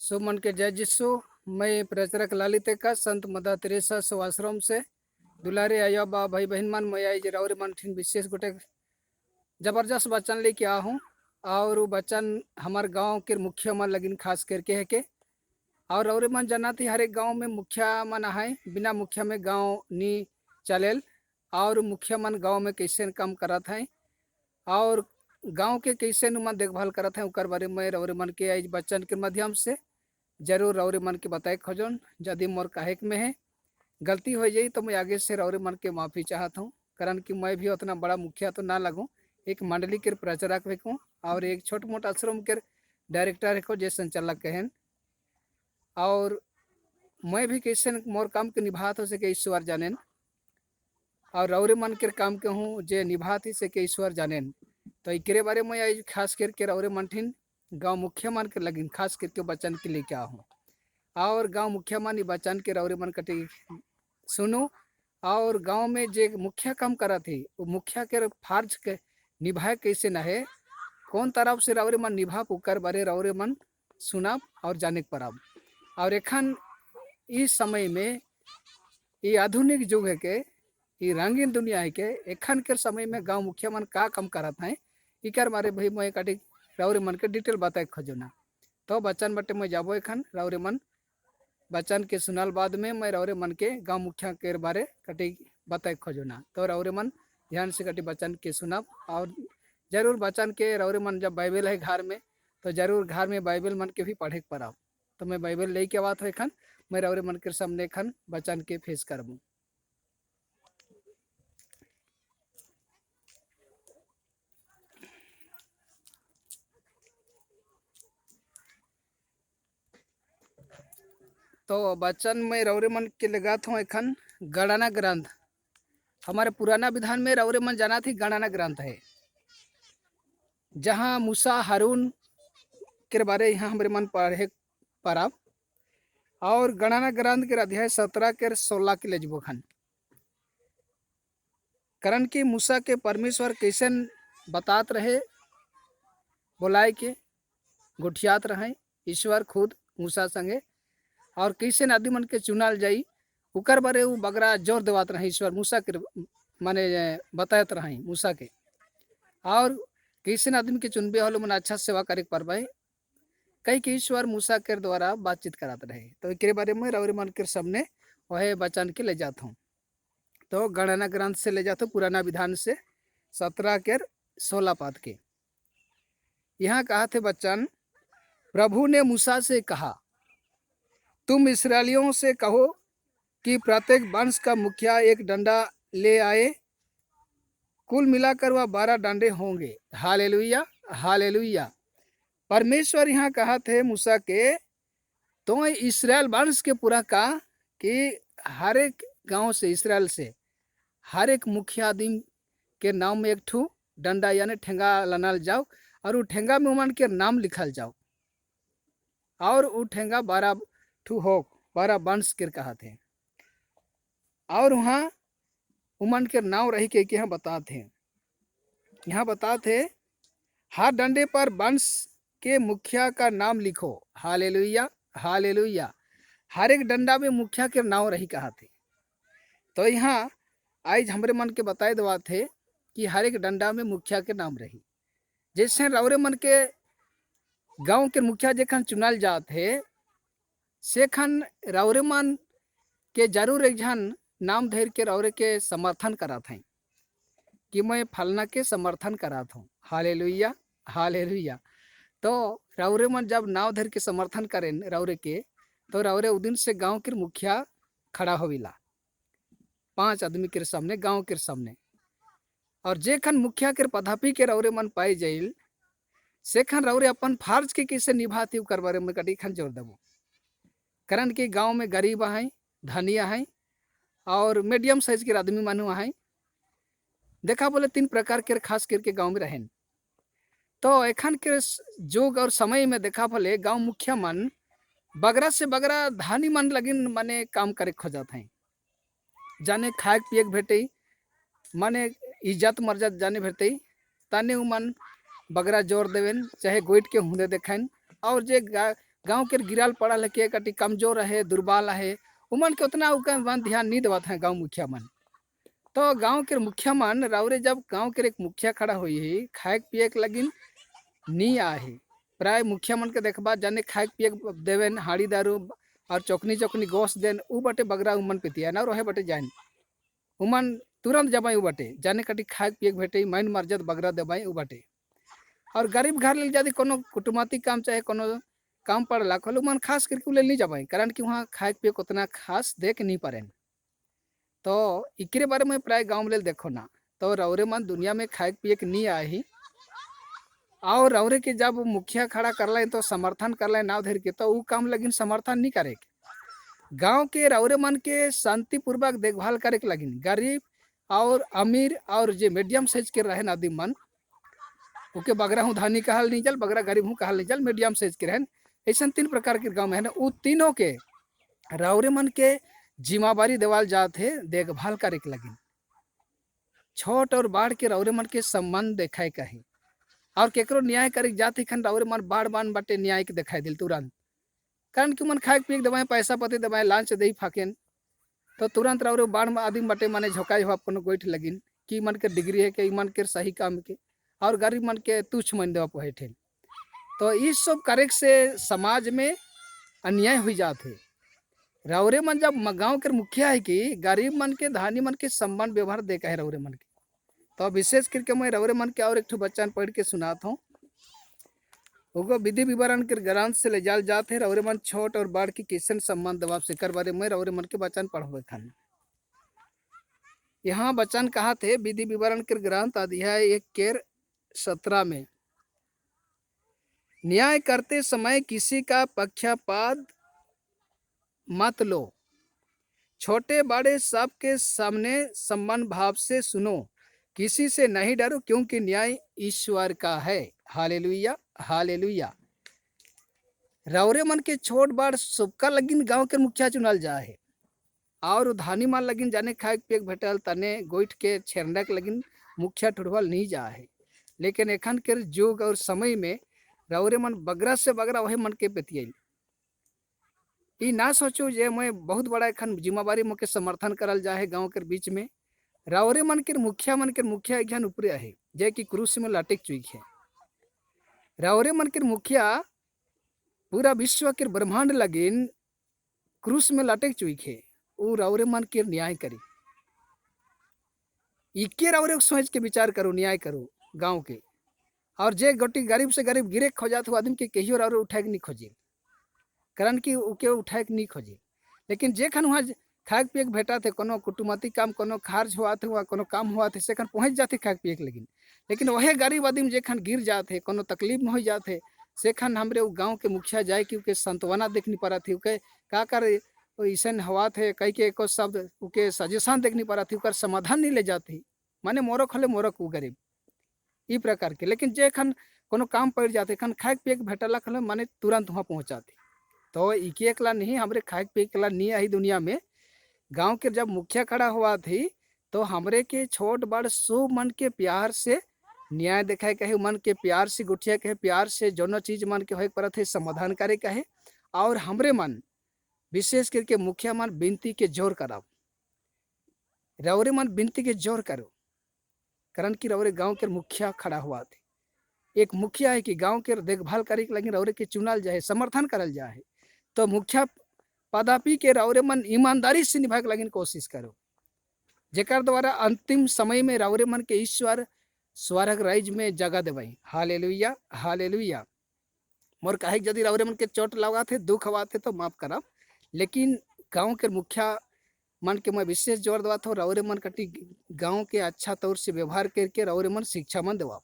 सो मन के जय जिसु। मैं प्रचारक ललित का संत मदर तेरेसा आश्रम से दुलारे आया बा भाई बहन मन मैं आई जरावरी मन ठिन विशेष गोटे जबरदस्त बच्चन लेके आ हूँ। और वो बच्चन हमारे गांव के मुखिया मन लगिन खास करके है के और मन जाना थी हर एक गांव में मुखिया मन है, बिना मुखिया में गांव नी चलेल। और मुखिया मन गांव में कैसे काम करत हैं और गांव के कैसे मन देखभाल करत हैं उकर बारे में रौरे मन के आज बच्चन के माध्यम से जरूर रौरे मन के बताए खोजन। यदि मोर काहे में है गलती हो जाई तो मैं आगे से रौरे मन के माफ़ी चाहता हूँ, कारण कि मैं भी उतना बड़ा मुखिया तो ना लगूँ। एक मंडली के प्रचारक देखूँ और एक छोट मोट आश्रम के डायरेक्टर को जे संचालक कहन। और मैं भी कैसे मोर काम के निभात हो सके ईश्वर जानेन और रौरे मन के काम के हूँ जे निभात ही सके ईश्वर जानेन। तो एकरे बारे में आज खास करके रौरे मनठिन गांव मुखिया मन के लगिन खास करके बच्चन के लेके आहूँ और गांव मुखिया मन बच्चन के रौरे मन कटे सुनो। और गांव में जे मुखिया काम करा थे वो मुखिया के फर्ज के निभाए कैसे न है, कौन तरफ से रौरे मन निभा पुकर बारे रौरे मन सुना और जाने परब। और एखन इस समय में ये आधुनिक युग है के ये रंगीन दुनिया है के एखन के समय में गांव मुखिया मन का काम करत हैं इकर बारे भाई मैं काटी रौरे मन के डिटेल बताए खोजना। तो बच्चन बटे मैं जाबो एखन रौरे मन बच्चन के सुनाल बाद में मैं रौरे मन के गांव मुखिया के बारे कटी बताए खोजना। तो रौरे मन ध्यान से कटी बच्चन के सुनब और जरूर बच्चन के रौरे मन जब बाइबल है घर में तो जरूर घर में बाइबल मन के भी पढ़े के पड़ब। तो मैं बाइबल ले के बात हो एखन मैं रौरे मन के सामने एखन बच्चन के फेस करबू। तो बच्चन में रौरे मन के लगात हूँ एखन गणना ग्रंथ। हमारे पुराना विधान में रौरे मन जाना थी गणना ग्रंथ है, जहाँ मूसा हारून के बारे यहाँ हमारे मन पढ़े पड़ब। और गणना ग्रंथ के अध्याय 17 के 16 के लेजबो खन, कारण कि मूसा के परमेश्वर कैसे बतात रहे बोलाए के गुठियात रहे ईश्वर खुद मूसा संगे और कैसे आदमी मन के चुनाल जाई उकर बारे वो बगरा जोर देवात रहे ईश्वर मूसा के माने बतायत रहे मूसा के। और कैसे आदमी के चुनबे हलो मन अच्छा सेवा करे पारबे कई के ईश्वर मूसा के द्वारा बातचीत कराते रहे। तो एक बारे में रौरे मन के सामने वह बचन के ले जाता हूँ। तो गणना ग्रंथ से ले जाता हूँ पुराना विधान से 17 के 16 पाद के। यहाँ कहा थे बच्चन, प्रभु ने मूसा से कहा तुम इस्राएलियों से कहो कि प्रत्येक वंश का मुखिया एक डंडा ले आए, कुल मिलाकर वह 12 डंडे होंगे। Hallelujah hallelujah. परमेश्वर यहाँ कहा थे मूसा के तो इस्राएल वंश के पूरा का कि हर एक गांव से इसराइल से हर एक मुखिया आदमी के नाम में एक ठू डंडा यानी ठेंगा लनाल जाओ और वो ठेंगा में उमन के नाम लिखल जाओ और वो ठेंगा 12 ठू हो 12 वंश के कहा थे। और वहाँ उमन के नाम रही के यहाँ बताते हर डंडे पर वंश के मुखिया का नाम लिखो। Hallelujah hallelujah. हर एक डंडा में मुखिया के नाम रही कहा थे। तो यहाँ आज हमारे मन के बताए दवा थे कि हर एक डंडा में मुखिया के नाम रही। जैसे रौरे मन के गांव के मुखिया जेखन चुनाल जात है सेखन रौरे मन के जरूर एक जन नाम धैर के रौरे के समर्थन करात हैं कि मैं फलना के समर्थन करात हूँ। Hallelujah hallelujah. तो रौरे मन जब नाव धर के समर्थन करें रौरे के तो रौरे उदिन से गांव के मुखिया खड़ा होविला 5 आदमी के सामने गांव के सामने। और जेखन मुखिया के पदापी के रौरे मन पाई जाइल सेखन रौरे अपन फर्ज के कैसे निभाती कर बारे में कटी खन जोर देबो, कारण कि गांव में गरीब हैं धनिया हैं और मीडियम साइज के आदमी मानु हैं। देखा बोले 3 प्रकार के खास करके गांव में रहें। तो एखन के जुग और समय में देखा बोले गांव मुखिया मन बगरा से बगरा धानी मन लगिन माने काम करे खोजत हैं, जाने खाए पिए भेटे माने इज्जत मर्यादा जाने भेटे ताने उमन बगरा जोर देवेन चाहे गोइट के हुंदे देखें। और जे गांव के गिराल पड़ा लेके कटी कमजोर है दुर्बल है उमन के उतना मन ध्यान नहीं देवत है गांव मुखिया मन। तो गांव के मुखिया मन राउरे जब गांव के एक मुखिया खड़ा हुई है खाए पिए के लगिन नहीं आहे प्राय मुखिया मन के देखबा जाने खाए पिए देवेन हाड़ी दारू और चौकनी चौकनी गोश देन उ बटे बगरा उमन पितिया ना रहे बटे जान उमन तुरंत जबाई उ बटे जाने कटी खाए पिए भेटे मैन मर्जत बगरा देबाई उ बटे। और गरीब घर ले यदि कोनो कुटुमाती काम चाहे कोनो काम पड़ला खोल उमन खास करके ले नहीं जबाई कारण कि वहाँ खाए पिए उतना खास देख नहीं पारे। तो इकरे बारे में प्राय गाँव में देखो ना तो रौरे मन दुनिया में खाए पिए के नहीं आए ही और रौरे के जब मुखिया खड़ा कर लें तो समर्थन कर लें नाव धर के तो वो काम लगिन समर्थन नहीं करे। गांव के रौरे मन के शांतिपूर्वक देखभाल करे के लगिन गरीब और अमीर और जो मीडियम साइज के रहे आदमी मन ओके बगरा हूँ धानी कहल नहीं चल बगरा गरीब हूँ कहल नहीं चल मीडियम साइज के रहन ऐसा 3 प्रकार के गाँव में है ना वो तीनों के रौरे मन के जिम्मेवारी देवाल जात है देखभाल करे के लगिन छोट और बाढ़ के रौरे मन के सम्मान देखाए कहीं और केकरो न्याय करे जाते खन रौरे मन बाढ़ बान बाटे न्याय के दिखाई दिल तुरंत कारण कि मन खाए पिए दबाए पैसा पति दबाए लांच दे फाकेन तो तुरंत रौरे बाढ़ में आदमी बाटे माने झोंकाई हुआ अपन गोइठ लगिन कि मन के डिग्री है कि मन के सही काम के और गरीब मन के तुच्छ मन देवा पहे थे। तो इस सब करे से समाज में अन्याय हो जाते रौरे मन जब गाँव के मुखिया है कि गरीब मन के धानी मन के सम्मान व्यवहार दे है रौरे मन के। तो विशेष करके मैं रौरे मन के और एक बच्चा पढ़ के सुनाता हूँ उगो विधि विवरण के ग्रंथ से ले जाल जाते रौरे मन छोट और बाढ़ की किसन सम्मान दबाव से कर बारे में रौरे मन के बच्चन पढ़ो खान। यहाँ बच्चन कहा थे विधि विवरण के ग्रंथ अध्याय 1 के 17 में न्याय करते समय किसी का पक्षपात मत लो छोटे बड़े सबके सामने सम्मान भाव से सुनो किसी से नहीं डरो क्योंकि न्याय ईश्वर का है। Hallelujah hallelujah. रौरे मन के छोट बाड़ सबका लगिन गांव के मुखिया चुनल जाए और धानी मान लगिन जाने खाए पिए भेटल तने गोइठ के छेरना के लगिन मुखिया ठुड़वल नहीं जाए लेकिन एखन के युग और समय में रौरे मन बगरा से बगरा वही मन के पेतियल ई ना सोचो जे मैं बहुत बड़ा एखन जिम्मेवारी मुके समर्थन करल जाए गाँव के बीच में रौरे मन के मुखिया एखन ऊपरे है जे कि क्रूस में लटक चुकी है। रौरे मन के मुखिया पूरा विश्व के ब्रह्मांड लगिन क्रूस में लटक चुकी है वो रौरे मन के न्याय करी इके रौरे सोच के विचार करो न्याय करो गाँव के और जे गोटी गरीब से गरीब गिरे खोजात हो आदमी के कहियो रौरे उठाए के नहीं खोजे कारण कि उके उठाए के नहीं खोजे लेकिन जे खन वहाँ खाए पिए भेटा थे कोनो कुटुमती काम कोनो खार्ज हुआ थे वहाँ कोनो काम हुआ थे से खन पहुँच जाते खाए पिए के लेकिन वही गरीब आदमी जे खन गिर जाते कोनो तकलीफ में हो जाते से खन हमरे वो गाँव के मुखिया जाए कि उके संतवना देख नहीं पा रहा थी उके का कर ऐसा हवा थे कई के एको शब्द उके सजेशन देख नहीं पा रहा थी उकर समाधान नहीं ले जाती माने मोरक हले मोरक वो गरीब ई प्रकार के लेकिन जे खन कोनो काम पड़ जाते खन खाए पिए के भेटला खन माने तुरंत वहाँ पहुँचाते। तो इके एकला नहीं हमरे खाए पिए के नहीं आई दुनिया में गांव के जब मुखिया खड़ा हुआ थी तो हमरे के छोट बड़ सो मन के प्यार से न्याय दिखाए कहे मन के प्यार से गुठिया कहे प्यार से जोनो चीज मन के हो पर थे समाधान करे कहे और हमरे मन विशेष करके मुखिया मन विनती के जोर कराओ रौरे मन विनती के जोर करो कारण कि रौरे गाँव के मुखिया खड़ा हुआ थे एक मुखिया है कि गाँव के देखभाल करे के लगे रौरे के चुनल जाए समर्थन करल जाए तो मुखिया पदापी के रौरे मन ईमानदारी से निभाए के लगिन कोशिश करो जेकर द्वारा अंतिम समय में रौरे मन के ईश्वर स्वर्ग राज में जगह देवाई। Hallelujah hallelujah. मोर कहे यदि रौरे मन के चोट लगा थे दुख हवा थे तो माफ करा लेकिन गाँव के मुखिया मन के मैं विशेष जोर देवा था रौरे मन कटी गाँव के अच्छा तौर से व्यवहार करके रौरे मन शिक्षा मन देवा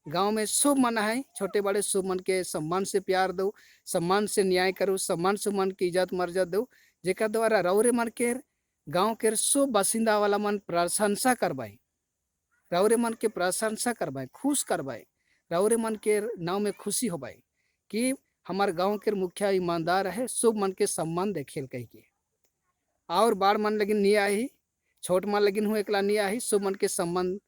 गांव में शुभ मन है छोटे बड़े शुभ मन के सम्मान से प्यार दो सम्मान से न्याय करो सम्मान से मन की इज्जत मर्यादा दो जेकर द्वारा रौरे मन के गाँव के शुभ बासिंदा वाला मन प्रशंसा करवाए रौरे मन के प्रशंसा करवाए खुश करवाए रौरे मन के नाव में खुशी होवाए कि हमारे गाँव के मुखिया ईमानदार है शुभ मन के सम्मान देखेल कह के और बाढ़ मन लगिन नहीं आई छोट मन लगिन हुए एकला नहीं आई शुभ मन के सम्मान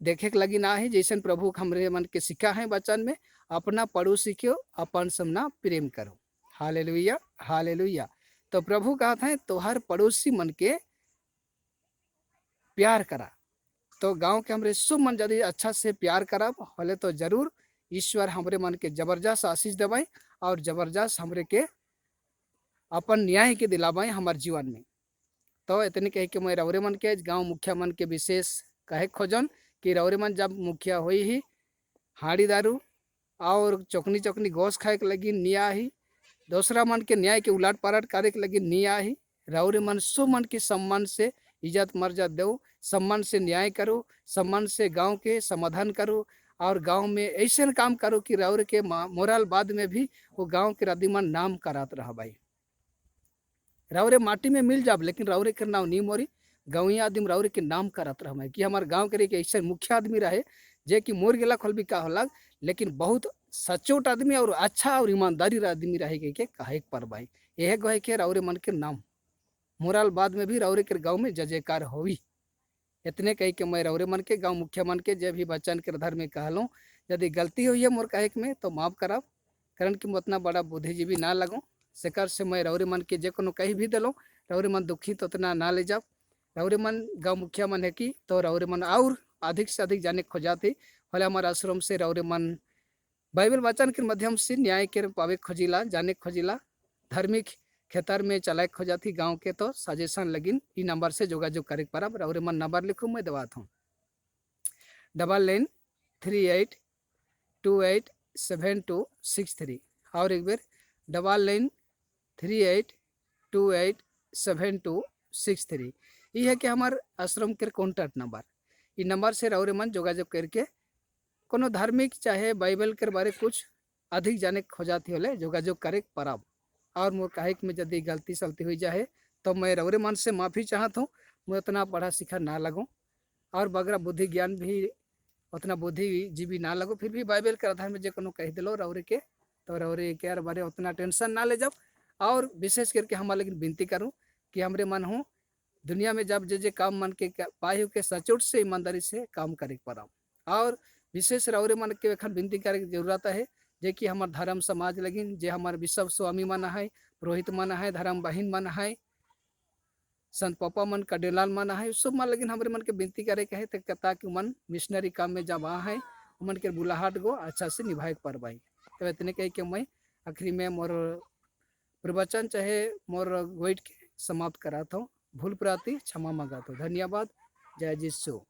देखे के लगी ना है, जैसे प्रभु हमरे मन के सिखा है वचन में, अपना पड़ोसी को अपन समना प्रेम करो। Hallelujah, hallelujah. तो प्रभु कहते हैं तो हर पड़ोसी मन के प्यार करा। तो गांव के हमरे सब मन यदि अच्छा से प्यार करब हले तो जरूर ईश्वर हमरे मन के जबरदस्त आशीष देवाई और जबरदस्त हमरे के अपन न्याय के दिलावाई हमारे जीवन में। तो इतने कह के मैं रौरे मन के गांव मुखिया मन के विशेष कहे खोजन कि रौरे मन जब मुखिया हुई ही हाड़ी दारू और चौकनी चौकनी गोश खाए के लगी निया ही, दूसरा मन के न्याय के उलट पलट करे के लगी निया ही, रौरे मन सो मन के सम्मान से इज्जत मर्यादा दो, सम्मान से न्याय करो, सम्मान से गांव के समाधान करो और गांव में ऐसे काम करो कि रौरे के मोराल बाद में भी वो गांव के रद्दीमन नाम करात रहा भाई। रौरे माटी में मिल जाब लेकिन रौरे के नाम नहीं मोरी, गाँवी आदमी रौरे के नाम करत रहा कि हमारे गाँव के ऐसे मुख्य आदमी रहे जे कि मोर गेला खोल भी का होला, लेकिन बहुत सचोट आदमी और अच्छा और ईमानदारी आदमी रहे के कहे पर भाई यह कहे के रौरे मन के नाम मोराल बाद में भी रौरे के गाँव में जय जयकार होवी। इतने कही के मैं रौरे मन के गाँव मुखिया मन के जब भी बच्चन के धर्म में कहलूँ यदि गलती हुई है मोर कहे में तो माफ कराब, कारण कि मैं उतना बड़ा बुद्धिजीवी ना लगूँ। सेकर से मैं रौरे मन के जे कोनो कही भी दिलो रौरे मन दुखी तो उतना ना ले जाओ। रौरे मन गाँव मुखिया मन है कि तो रौरे मन और अधिक से अधिक जाने खोजाते भले हमारे आश्रम से रौरे मन बाइबल वचन के माध्यम से न्याय के पावे खोजिला, जाने खोजिला, धार्मिक खेतर में चलाए खोजाती गाँव के तो सजेशन लगिन ई नंबर से जोगाजोग करे पर रौरे मन नंबर लिखूँ मैं दबाता हूँ 9938287263 और एक बार 9938287263। ये है कि हमारे आश्रम के कॉन्टैक्ट नंबर, ये नंबर से रौरे मन जोगाजोग करके कोनो धार्मिक चाहे बाइबल के बारे कुछ अधिक जाने खोजाती होले जोगाजोग करे परब। और मोर कहे में यदि गलती सलती हुई जाए तो मैं रौरे मन से माफ़ी चाहता हूँ। मैं उतना पढ़ा सीखा ना लगूँ और बगरा बुद्धि ज्ञान भी उतना बुद्धिजीवी ना लगो, फिर भी बाइबल के आधार में जो कोनो कह दिलो रौरे के तो रौरे के बारे उतना टेंशन ना ले जाओ। और विशेष करके हम लेकिन विनती करूँ कि हमरे मन हो दुनिया में जब जे काम मन के पाए के सचोट से ईमानदारी से काम करे पड़ा। और विशेष रौरे मन के एखन विनती करे की जरूरत है जे कि हमार धर्म समाज लगिन जे हमार विश्व स्वामी मन है, पुरोहित मन है, धर्म बहिन मन है, संत पापा मन कडेलाल मन है, सब मन लेकिन हमारे मन के विनती करे के है ताकि मन मिशनरी काम में जब आ है मन के बुलाहट गो अच्छा से निभाए पर भाई। तो इतने कह के मैं आखिरी में मोर प्रवचन चाहे मोर गोइट के समाप्त कराता हूँ। भूल प्राति क्षमा मांगाता हूँ। धन्यवाद। जय जिसु।